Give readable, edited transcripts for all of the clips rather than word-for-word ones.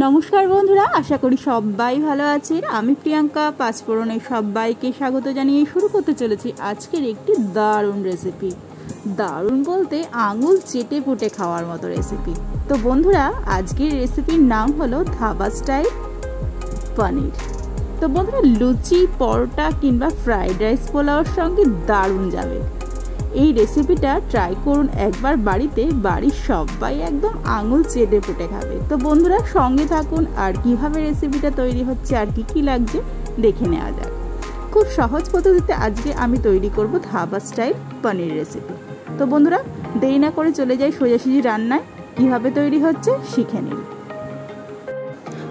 নমস্কার বন্ধুরা, আশা করি সবাই ভালো আছেন। আমি প্রিয়াঙ্কা পাঁচফোড়নে সবাইকে স্বাগত জানিয়ে শুরু করতে চলেছি আজকের একটি দারুণ রেসিপি। দারুণ বলতে আঙুল চেটে পুটে খাওয়ার মতো রেসিপি। তো বন্ধুরা, আজকের রেসিপির নাম হলো ধাবা স্টাইল পনির। তো বন্ধুরা, লুচি, পরোটা কিংবা ফ্রাইড রাইস পোলাওর সঙ্গে দারুণ যাবে। এই রেসিপিটা ট্রাই করুন একবার বাড়িতে, বাড়ির সবাই একদম আঙুল চেটে পুটে খাবে। তো বন্ধুরা, সঙ্গে থাকুন আর কিভাবে রেসিপিটা তৈরি হচ্ছে আর কি লাগছে দেখে নেওয়া যাক। খুব সহজ পদ্ধতিতে আজকে আমি তৈরি করব ধাবা স্টাইল পনির রেসিপি। তো বন্ধুরা, দেরি না করে চলে যাই সোজাসুজি রান্নায়। কিভাবে তৈরি হচ্ছে শিখে নিন।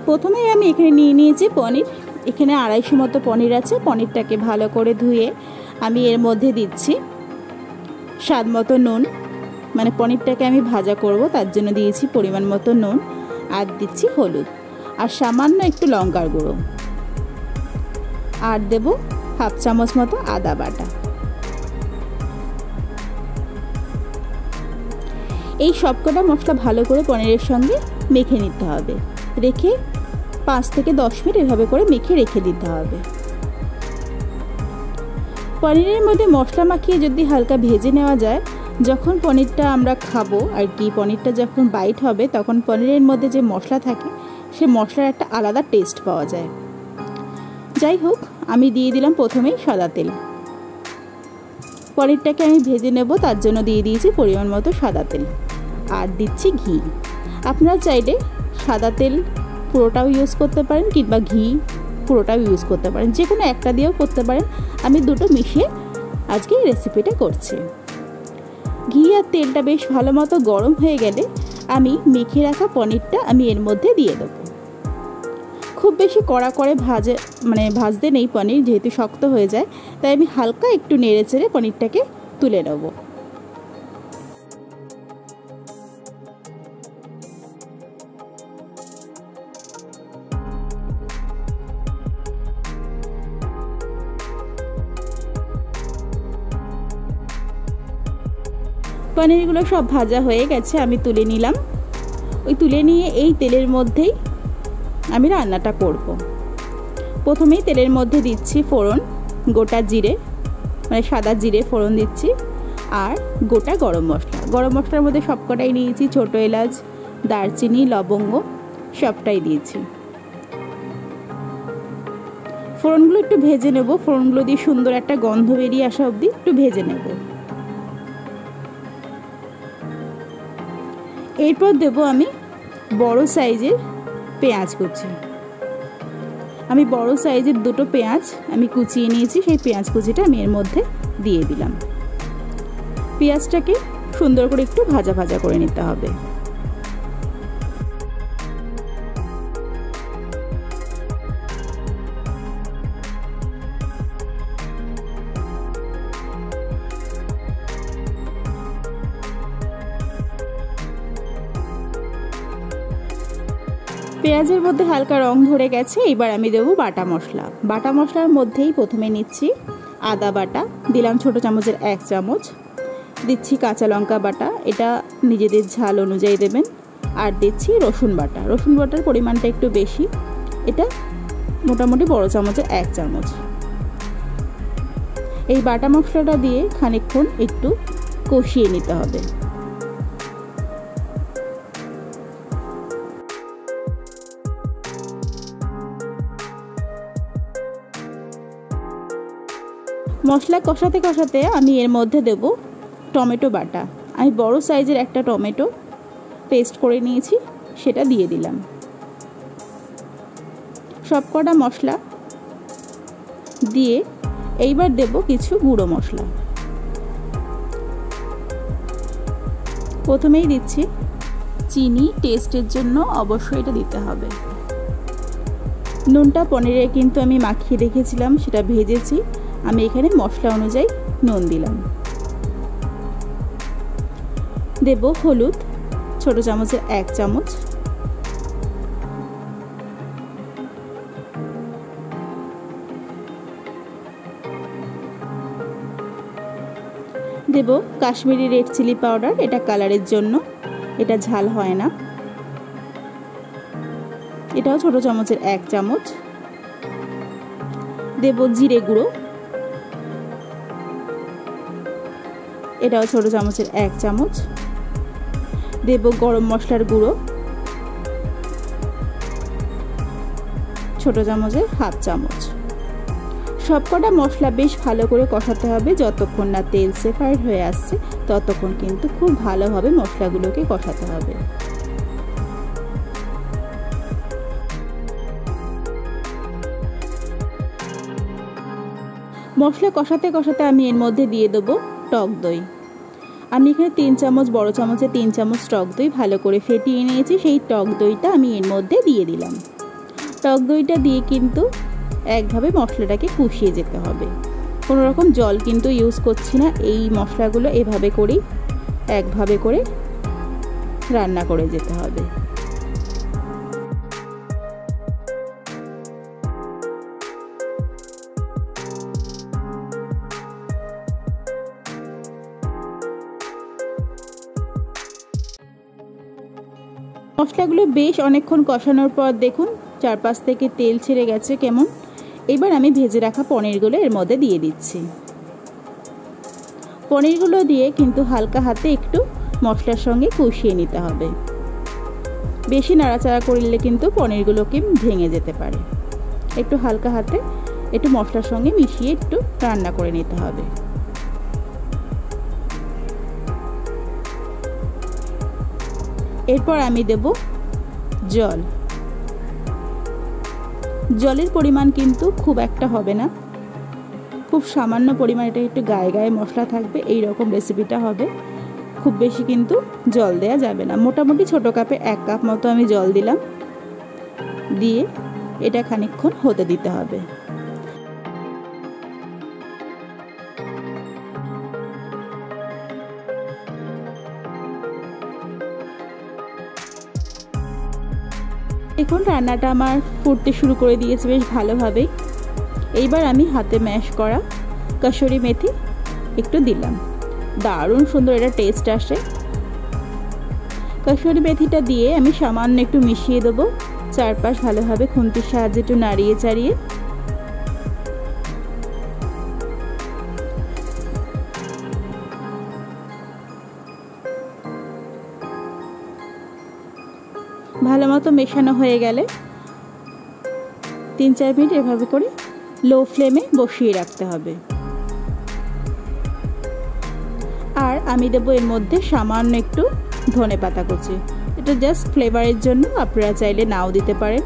প্রথমেই আমি এখানে নিয়ে নিয়েছি পনির। এখানে 250 মতো পনির আছে। পনিরটাকে ভালো করে ধুয়ে আমি এর মধ্যে দিচ্ছি স্বাদ মতো নুন, মানে পনিরটাকে আমি ভাজা করব তার জন্য দিয়েছি পরিমাণ মতো নুন, আর দিচ্ছি হলুদ আর সামান্য একটু লঙ্কার গুঁড়ো, আর দেব হাফ চামচ মতো আদা বাটা। এই সবকটা মশলা ভালো করে পনিরের সঙ্গে মেখে নিতে হবে। রেখে 5 থেকে 10 মিনিট এভাবে করে মেখে রেখে দিতে হবে। পনিরের মধ্যে মশলা মাখিয়ে যদি হালকা ভেজে নেওয়া যায়, যখন পনিরটা আমরা খাবো আর কি, পনিরটা যখন বাইট হবে তখন পনিরের মধ্যে যে মশলা থাকে সে মশলার একটা আলাদা টেস্ট পাওয়া যায়। যাই হোক, আমি দিয়ে দিলাম প্রথমেই সাদা তেল। পনিরটাকে আমি ভেজে নেব তার জন্য দিয়ে দিয়েছি পরিমাণ মতো সাদা তেল, আর দিচ্ছি ঘি। আপনারা চাইলে সাদা তেল পুরোটাও ইউজ করতে পারেন কিংবা ঘি পুরোটাও ইউজ করতে পারেন, যে কোনো একটা দিয়েও করতে পারেন। আমি দুটো মিশিয়ে আজকে এই রেসিপিটা করছি। ঘি আর তেলটা বেশ ভালো মতো গরম হয়ে গেলে আমি মেখে রাখা পনিরটা আমি এর মধ্যে দিয়ে দেবো। খুব বেশি কড়া করে ভাজতে নেই পনির, যেহেতু শক্ত হয়ে যায়, তাই আমি হালকা একটু নেড়ে চেড়ে পনিরটাকে তুলে নেব। পনিরগুলো সব ভাজা হয়ে গেছে, আমি তুলে নিলাম। তুলে নিয়ে এই তেলের মধ্যেই আমি রান্নাটা করব। প্রথমেই তেলের মধ্যে দিচ্ছি ফোড়ন, গোটা জিরে, মানে সাদা জিরে ফোড়ন দিচ্ছি, আর গোটা গরম মশলা। গরম মশলার মধ্যে সবকটাই নিয়েছি, ছোট এলাচ, দারচিনি, লবঙ্গ সবটাই দিয়েছি। ফোড়নগুলো একটু ভেজে নেব। ফোড়নগুলো দিয়ে সুন্দর একটা গন্ধ বেরিয়ে আসা অবধি একটু ভেজে নেব। এরপর দেব আমি বড় সাইজের পেঁয়াজ কুচি। আমি বড় সাইজের দুটো পেঁয়াজ আমি কুচিয়ে নিয়েছি, সেই পেঁয়াজ কুচিটা আমি এর মধ্যে দিয়ে দিলাম। পেঁয়াজটাকে সুন্দর করে একটু ভাজা ভাজা করে নিতে হবে। পেঁয়াজের মধ্যে হালকা রং ধরে গেছে। এবার আমি দেবো বাটা মশলা। বাটা মশলার মধ্যেই প্রথমে নিচ্ছি আদা বাটা, দিলাম ছোট চামচের 1 চামচ। দিচ্ছি কাঁচা লঙ্কা বাটা, এটা নিজেদের ঝাল অনুযায়ী দেবেন। আর দিচ্ছি রসুন বাটা। রসুন বাটার পরিমাণটা একটু বেশি, এটা মোটামুটি বড় চামচের 1 চামচ। এই বাটা মশলাটা দিয়ে খানিকক্ষণ একটু কষিয়ে নিতে হবে। মশলা কষাতে কষাতে আমি এর মধ্যে দেব টমেটো বাটা। আমি বড় সাইজের একটা টমেটো পেস্ট করে নিয়েছি, সেটা দিয়ে দিলাম। সবকটা মশলা দিয়ে এইবার দেব কিছু গুঁড়ো মশলা। প্রথমেই দিচ্ছি চিনি, টেস্টের জন্য অবশ্যই এটা দিতে হবে। নুনটা পনিরে কিন্তু আমি মাখিয়ে রেখেছিলাম, সেটা ভেজেছি। আমি এখানে মশলা অনুযায়ী নুন দিলাম। দেব হলুদ, ছোট চামচের 1 চামচ। দেব কাশ্মীরি রেড চিলি পাউডার, এটা কালারের জন্য, এটা ঝাল হয় না। এটাও ছোট চামচের 1 চামচ। দেব জিরে গুঁড়ো, এটাও ছোট চামচের 1 চামচ। দেব গরম মশলার গুঁড়ো, ছোট চামচের 1/2 চামচ। সবকটা মশলা বেশ ভালো করে কষাতে হবে, যতক্ষণ না তেল সেপারেট হয়ে আসছে ততক্ষণ কিন্তু খুব ভালোভাবে মশলাগুলোকে কষাতে হবে। মশলা কষাতে কষাতে আমি এর মধ্যে দিয়ে দেবো টক দই। আমি এখানে 3 চামচ, বড় চামচে 3 চামচ টক দই ভালো করে ফেটিয়ে নিয়েছি। সেই টক দইটা আমি এর মধ্যে দিয়ে দিলাম। টক দইটা দিয়ে কিন্তু একভাবে মশলাটাকে কষিয়ে যেতে হবে। কোনো রকম জল কিন্তু ইউজ করছি না, এই মশলাগুলো এভাবে করেই একভাবে করে রান্না করে যেতে হবে। মশলাগুলো বেশ অনেকক্ষণ কষানোর পর দেখুন চারপাশ থেকে তেল ছেড়ে গেছে কেমন। এবার আমি ভেজে রাখা পনিরগুলো এর মধ্যে দিয়ে দিচ্ছি। পনিরগুলো দিয়ে কিন্তু হালকা হাতে একটু মশলার সঙ্গে কষিয়ে নিতে হবে। বেশি নাড়াচাড়া করলে কিন্তু পনিরগুলোকে ভেঙে যেতে পারে। একটু হালকা হাতে একটু মশলার সঙ্গে মিশিয়ে একটু রান্না করে নিতে হবে। এরপর আমি দেব জল। জলের পরিমাণ কিন্তু খুব একটা হবে না, খুব সামান্য পরিমাণ, এটা একটু গায়ে গায়ে মশলা থাকবে, এই রকম রেসিপিটা হবে। খুব বেশি কিন্তু জল দেয়া যাবে না। মোটামুটি ছোট কাপে 1 কাপ মতো আমি জল দিলাম, দিয়ে এটা খানিকক্ষণ হতে দিতে হবে। দেখুন রান্নাটা আমার ফুটতে শুরু করে দিয়েছে বেশ ভালোভাবেই। এইবার আমি হাতে ম্যাশ করা কসুরি মেথি একটু দিলাম, দারুণ সুন্দর এটা টেস্ট আসে। কসুরি মেথিটা দিয়ে আমি সামান্য একটু মিশিয়ে দেবো, চারপাশ ভালোভাবে খুন্তির সাহায্যে একটু নাড়িয়ে চাড়িয়ে। ভালো মতো মেশানো হয়ে গেলে 3-4 মিনিট এভাবে করে লো ফ্লেমে বসিয়ে রাখতে হবে। আর আমি দেবো এর মধ্যে সামান্য একটু ধনেপাতা কুচি, এটা জাস্ট ফ্লেভারের জন্য, আপনারা চাইলে নাও দিতে পারেন।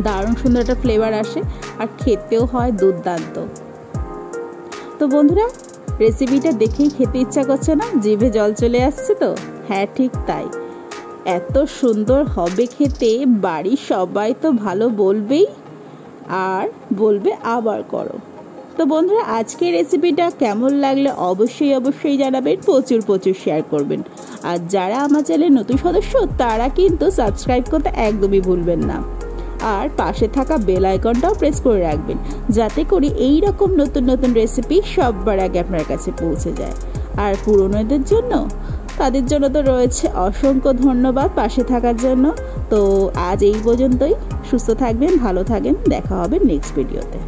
দারুণ সুন্দর একটা ফ্লেভার আসে আর খেতেও হয় দুর্দান্ত। তো বন্ধুরা, রেসিপিটা দেখেই খেতে ইচ্ছা করছে না? জিভে জল চলে আসছে তো? হ্যাঁ, ঠিক তাই। এত সুন্দর হবে খেতে, বাড়ির সবাই তো ভালো বলবেই আর বলবে আবার করো। তো বন্ধুরা, আজকের রেসিপিটা কেমন লাগলে অবশ্যই জানাবেন, প্রচুর শেয়ার করবেন। আর যারা আমার চ্যানেলে নতুন সদস্য তারা কিন্তু সাবস্ক্রাইব করতে একদমই ভুলবেন না। আর পাশে থাকা বেল আইকনটাও প্রেস করে রাখবেন, যাতে করে এই রকম নতুন রেসিপি সবার আগে আপনার কাছে পৌঁছে যায়। আর পুরনোদের জন্য, তাদের জন্য তো রয়েছে অসংখ্য ধন্যবাদ পাশে থাকার জন্য। তো আজ এই পর্যন্তই। সুস্থ থাকবেন, ভালো থাকবেন, দেখা হবে নেক্সট ভিডিওতে।